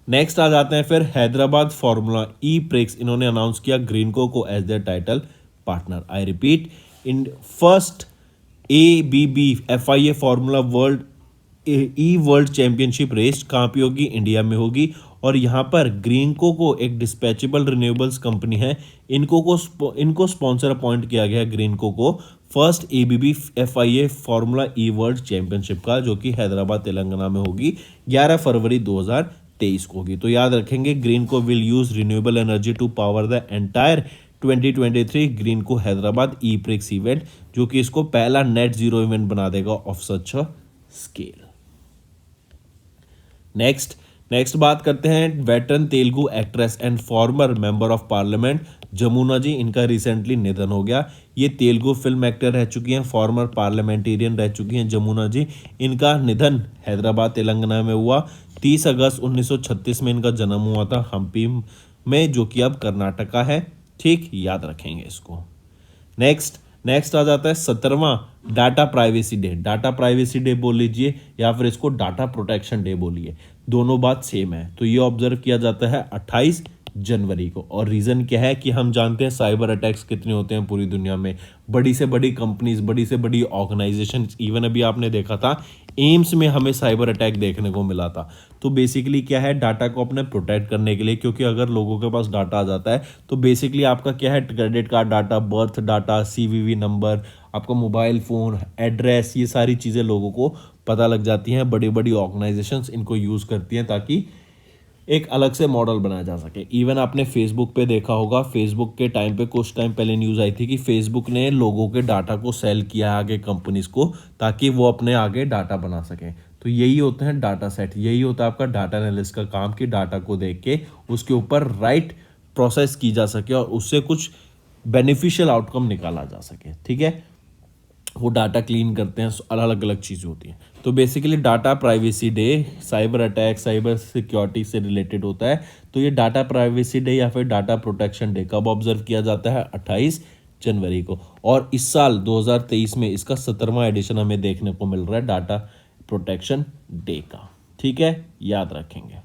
नेक्स्ट आ जाते हैं फिर हैदराबाद फार्मूला ई प्रिक्स। इन्होंने अनाउंस किया ग्रीनको को as their title partner. I repeat, in first ABB FIA formula world championship race कहाँ पे होगी, इंडिया में होगी। और यहाँ पर ग्रीनको को एक डिस्पैचेबल रिन्यूएबल्स कंपनी है, इनको स्पॉन्सर अपॉइंट किया गया ग्रीनको को फर्स्ट ABB FIA फार्मूला ई वर्ल्ड चैंपियनशिप का, जो कि हैदराबाद तेलंगाना में होगी, 11 फरवरी 2023 को होगी। तो याद रखेंगे, Greenko will use renewable energy to power the entire 2023 Greenko Hyderabad E prix event, जो कि इसको पहला नेट जीरो इवेंट बना देगा of such a scale. Next बात करते हैं veteran Telugu actress and former member of parliament Jamuna ji. इनका रिसेंटली निधन हो गया। ये तेलुगु फिल्म एक्टर रह चुकी हैं, फॉर्मर पार्लियामेंटेरियन रह चुकी हैं जमुना जी। इनका निधन हैदराबाद तेलंगाना में हुआ। 30 अगस्त 1936 में इनका जन्म हुआ था हम्पी में, जो कि अब कर्नाटका है। ठीक, याद रखेंगे इसको। नेक्स्ट आ जाता है 17वां data privacy day. Data privacy day बोल लीजिए या फिर इसको डाटा प्रोटेक्शन डे बोलिए, दोनों बात सेम है। तो ये ऑब्जर्व किया जाता है 28 जनवरी को। और रीज़न क्या है कि हम जानते हैं साइबर अटैक्स कितने होते हैं पूरी दुनिया में। बड़ी से बड़ी कंपनीज, बड़ी से बड़ी ऑर्गेनाइजेशन, इवन अभी आपने देखा था एम्स में हमें साइबर अटैक देखने को मिला था। तो बेसिकली क्या है, डाटा को अपने प्रोटेक्ट करने के लिए, क्योंकि अगर लोगों के पास डाटा आ जाता है तो बेसिकली आपका क्या है, credit card data, birth data, CVV number, आपका मोबाइल फ़ोन, एड्रेस, ये सारी चीज़ें लोगों को पता लग जाती हैं। बड़ी बड़ी ऑर्गेनाइजेशंस इनको यूज़ करती हैं ताकि एक अलग से मॉडल बनाया जा सके। इवन आपने फेसबुक पे देखा होगा, फेसबुक के टाइम पे कुछ टाइम पहले न्यूज़ आई थी कि फेसबुक ने लोगों के डाटा को सेल किया आगे कंपनीज को, ताकि वो अपने आगे डाटा बना सकें। तो यही होते हैं डाटा सेट, यही होता है आपका डाटा एनालिस्ट का काम कि डाटा को देख के उसके ऊपर राइट प्रोसेस की जा सके और उससे कुछ बेनिफिशियल आउटकम निकाला जा सके। ठीक है, वो डाटा क्लीन करते हैं, अलग अलग चीज़ें होती हैं। तो basically data privacy day cyber attack, cyber security से रिलेटेड होता है। तो ये डाटा प्राइवेसी डे या फिर डाटा प्रोटेक्शन डे कब ऑब्जर्व किया जाता है? 28 जनवरी को। और इस साल 2023 में इसका 17वां एडिशन हमें देखने को मिल रहा है डाटा प्रोटेक्शन डे का। ठीक है, याद रखेंगे।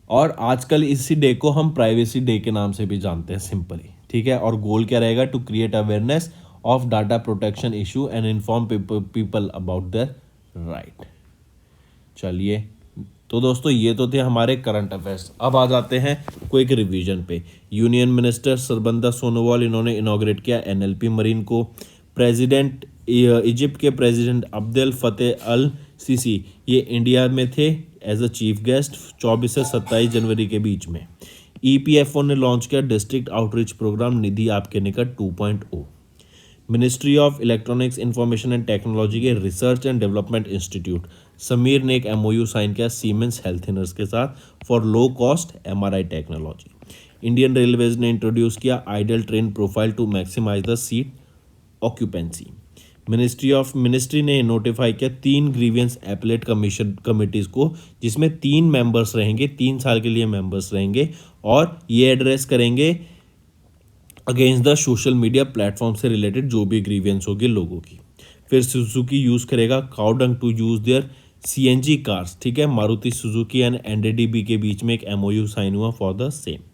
और आजकल इसी डे को हम प्राइवेसी डे के नाम से भी जानते हैं सिंपली। ठीक है, और गोल क्या रहेगा? To create awareness of data protection issue and inform people about their right. चलिए, तो दोस्तों ये तो थे हमारे करंट अफेयर्स। अब आ जाते हैं क्विक रिवीजन पे। यूनियन मिनिस्टर सरबंदा सोनोवाल, इन्होंने इनॉग्रेट किया एनएलपी मरीन को। प्रेसिडेंट इजिप्ट के प्रेसिडेंट अब्देल फतेह अल सीसी ये इंडिया में थे एज अ चीफ गेस्ट 24 से 27 जनवरी के बीच में। ईपीएफओ ने लॉन्च किया district outreach programme Nidhi Aapke Nikat 2.0। Ministry of electronics information and technology के research and development institute Sameer ने एक एमओयू साइन किया सीमेंस हेल्थिनर्स के साथ for low cost MRI technology. Indian railways ने इंट्रोड्यूस किया idle train profile to maximise the seat occupancy. Ministry ने notify किया 3 ग्रीवियंस एपलेट कमीशन कमिटीज को, जिसमें 3 मेंबर्स रहेंगे, 3 साल के लिए मेंबर्स रहेंगे, और ये एड्रेस करेंगे against the social media platform से रिलेटेड जो भी ग्रीवियंस होगी लोगों की। फिर सुजुकी यूज़ करेगा cow dung to use their CNG cars. ठीक है, मारुति सुजुकी एंड एनडीडीबी के बीच में एक एमओयू साइन हुआ for the same.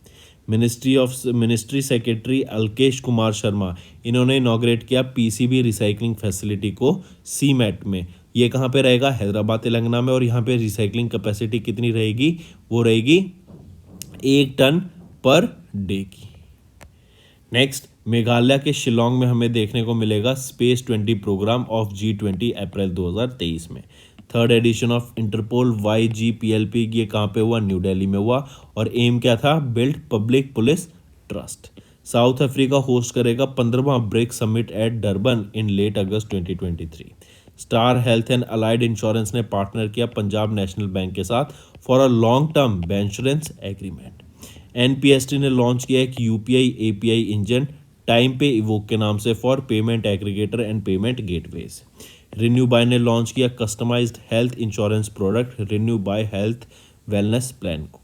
Ministry secretary Alkesh Kumar Sharma, इन्होंने इनॉग्रेट किया पीसीबी रिसाइकलिंग फैसिलिटी को सीमेट में। ये कहाँ पे रहेगा? हैदराबाद तेलंगाना में। और यहाँ पे रिसाइकलिंग कैपेसिटी कितनी रहेगी? वो रहेगी 1 टन पर डे की। नेक्स्ट, मेघालय के शिलोंग में हमें देखने को मिलेगा स्पेस 20 प्रोग्राम ऑफ G20 अप्रैल 2023 में। 3rd addition of Interpol YGPLP ये कहाँ पे हुआ? न्यू दिल्ली में हुआ। और एम क्या था? Build public police trust. South Africa host करेगा 15वां BRIC summit at Durban in late August 2023। Star health and allied insurance ने पार्टनर किया पंजाब नेशनल बैंक के साथ for a long term bancassurance agreement. NPST ने लॉन्च किया एक UPI API engine time pay evoke के नाम से for payment aggregator and payment gateways. Renew buy ने लॉन्च किया customised health insurance product renew by health wellness plan को।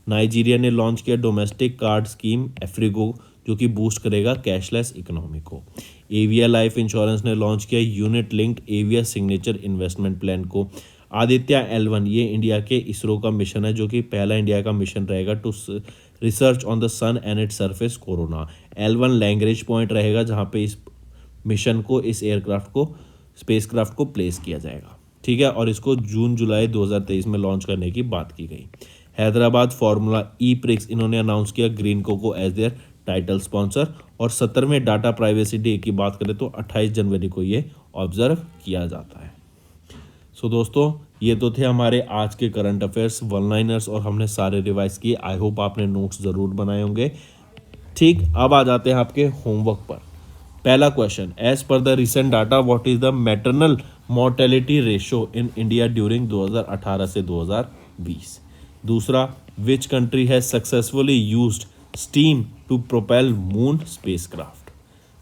Nigeria ने लॉन्च किया डोमेस्टिक कार्ड स्कीम एफ्रिगो, जो कि बूस्ट करेगा कैशलेस इकोनॉमी को। एविया लाइफ इंश्योरेंस ने लॉन्च किया unit linked एविया signature investment plan को। आदित्य L1 ये इंडिया के इसरो का मिशन है, जो कि पहला इंडिया का मिशन रहेगा to research on the sun and its surface corona. L1 language point रहेगा जहाँ पे इस मिशन को, इस एयरक्राफ्ट को, स्पेसक्राफ्ट को प्लेस किया जाएगा। ठीक है, और इसको जून-जुलाई 2023 में लॉन्च करने की बात की गई। हैदराबाद फार्मूला ई प्रिक्स इन्होंने अनाउंस किया Greenko as their title sponsor. और 17वें डाटा प्राइवेसी डे की बात करें तो 28 जनवरी को ये ऑब्जर्व किया जाता है। सो दोस्तों, ये तो थे हमारे आज के करंट अफेयर्स वन लाइनर्स, और हमने सारे रिवाइज किए। आई होप आपने नोट्स ज़रूर बनाए होंगे। ठीक, अब आ जाते हैं आपके होमवर्क पर। पहला question, as per the recent data what is the maternal mortality ratio in India during 2018 से 2020। दूसरा, which country has successfully used steam to propel moon spacecraft.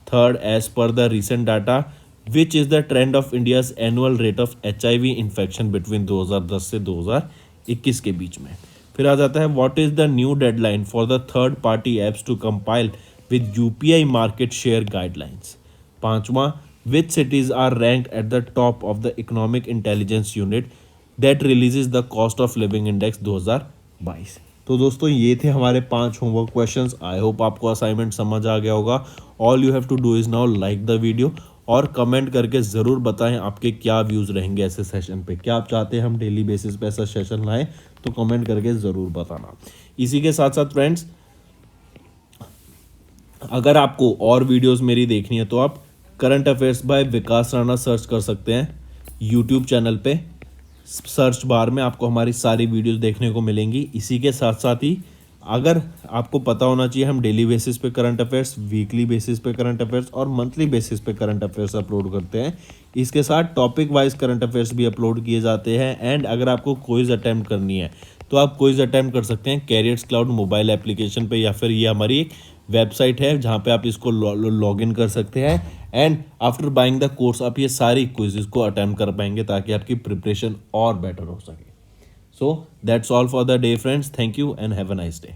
Third, as per the recent data which is the trend of India's annual rate of HIV infection between 2010 से 2021 के बीच में। फिर आ जाता है what is the new deadline for the third party apps to compile with UPI market share guidelines. पांचवा, which cities are ranked at the top of the economic intelligence unit that releases the cost of living index 2022। तो दोस्तों, ये थे हमारे 5 homework questions. I hope आपको assignment समझ आ गया होगा। All you have to do is now like the video और कमेंट करके ज़रूर बताएं आपके क्या व्यूज़ रहेंगे ऐसे सेशन पे। क्या आप चाहते हैं हम डेली बेसिस पे ऐसा सेशन लाएं? तो कमेंट करके ज़रूर बताना। इसी के साथ साथ फ्रेंड्स, अगर आपको और वीडियोस मेरी देखनी है तो आप करंट अफेयर्स बाय विकास राणा सर्च कर सकते हैं यूट्यूब चैनल पे। सर्च बार में आपको हमारी सारी वीडियोस देखने को मिलेंगी। इसी के साथ साथ ही अगर आपको पता होना चाहिए, हम डेली बेसिस पे करंट अफेयर्स, वीकली बेसिस पे करंट अफेयर्स और मंथली बेसिस पे करंट अफेयर्स अपलोड करते हैं। इसके साथ टॉपिक वाइज करंट अफेयर्स भी अपलोड किए जाते हैं। एंड अगर आपको क्विज अटैम्प्ट करनी है तो आप क्विज अटैम्प्ट कर सकते हैं कैरियर्स क्लाउड मोबाइल एप्लीकेशन पे, या फिर ये हमारी एक वेबसाइट है जहाँ पे आप इसको लॉग इन कर सकते हैं। And after buying the course आप ये सारी क्विज़ को अटैम्प्ट कर पाएंगे ताकि आपकी प्रिपरेशन और बेटर हो सके। So that's all for the day, friends. Thank you and have a nice day.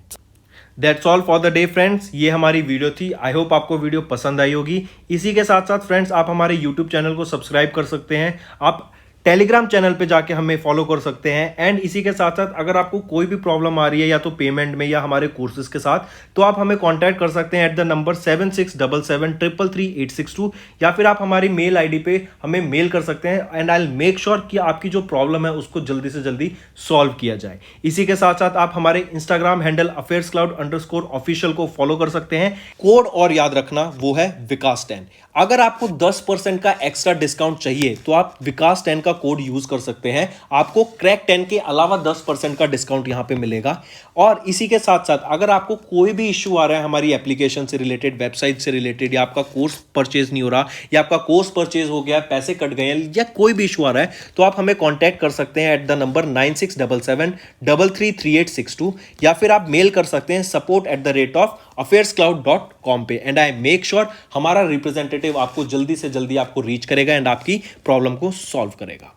That's all for the day friends, ये हमारी वीडियो थी। आई होप आपको वीडियो पसंद आई होगी। इसी के साथ साथ फ्रेंड्स, आप हमारे यूट्यूब चैनल को सब्सक्राइब कर सकते हैं, आप टेलीग्राम चैनल पे जाके हमें फॉलो कर सकते हैं। एंड इसी के साथ साथ अगर आपको कोई भी प्रॉब्लम आ रही है या तो पेमेंट में या हमारे कोर्सेज के साथ, तो आप हमें कांटेक्ट कर सकते हैं एट द नंबर 7677333862, या फिर आप हमारी मेल आईडी पे हमें मेल कर सकते हैं। And I will make sure कि आपकी जो प्रॉब्लम है उसको जल्दी से जल्दी सॉल्व किया जाए। इसी के साथ साथ आप हमारे इंस्टाग्राम हैंडल affairscloud_official को फॉलो कर सकते हैं। कोड और याद रखना, वो है विकास10। अगर आपको 10% का एक्स्ट्रा डिस्काउंट चाहिए तो आप विकास10 का कोड यूज कर सकते हैं, आपको क्रैक 10 के अलावा 10% का डिस्काउंट यहां पे मिलेगा। और इसी के साथ साथ अगर आपको कोई भी इश्यू आ रहा है हमारी एप्लीकेशन से रिलेटेड, वेबसाइट से रिलेटेड, या आपका कोर्स परचेज नहीं हो रहा, या आपका कोर्स परचेज हो गया, पैसे कट गए हैं, या कोई भी इशू आ रहा है, तो आप हमें कॉन्टैक्ट कर सकते हैं एट द नंबर 9677333862, या फिर आप मेल कर सकते हैं support@affairscloud.com पे। एंड आई मेक श्योर हमारा रिप्रेजेंटेटिव आपको जल्दी से जल्दी आपको रीच करेगा एंड आपकी प्रॉब्लम को सॉल्व करेगा।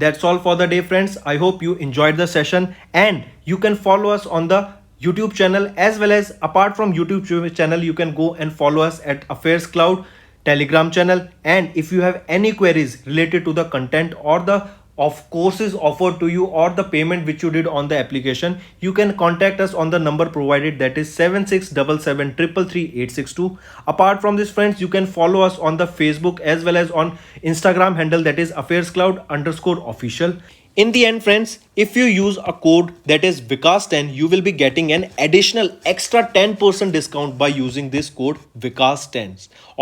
That's all for the day, friends. I hope you enjoyed the session, and you can follow us on the YouTube channel, as well as apart from YouTube channel, you can go and follow us at Affairs Cloud Telegram channel. And if you have any queries related to the content or the of courses offered to you or the payment which you did on the application, you can contact us on the number provided, that is 7677333862. Apart from this, friends, you can follow us on the Facebook as well as on Instagram handle, that is affairscloud_official. In the end, friends, if you use a code that is Vikas10, you will be getting an additional extra 10% discount by using this code Vikas10.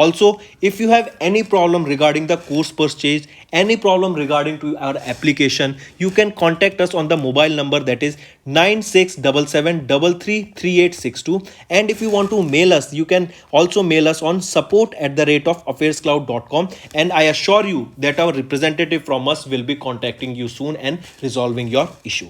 Also, if you have any problem regarding the course purchase, any problem regarding to our application, you can contact us on the mobile number, that is 9677333862. And if you want to mail us, you can also mail us on support@affairscloud.com, and I assure you that our representative from us will be contacting you soon and resolving your issue.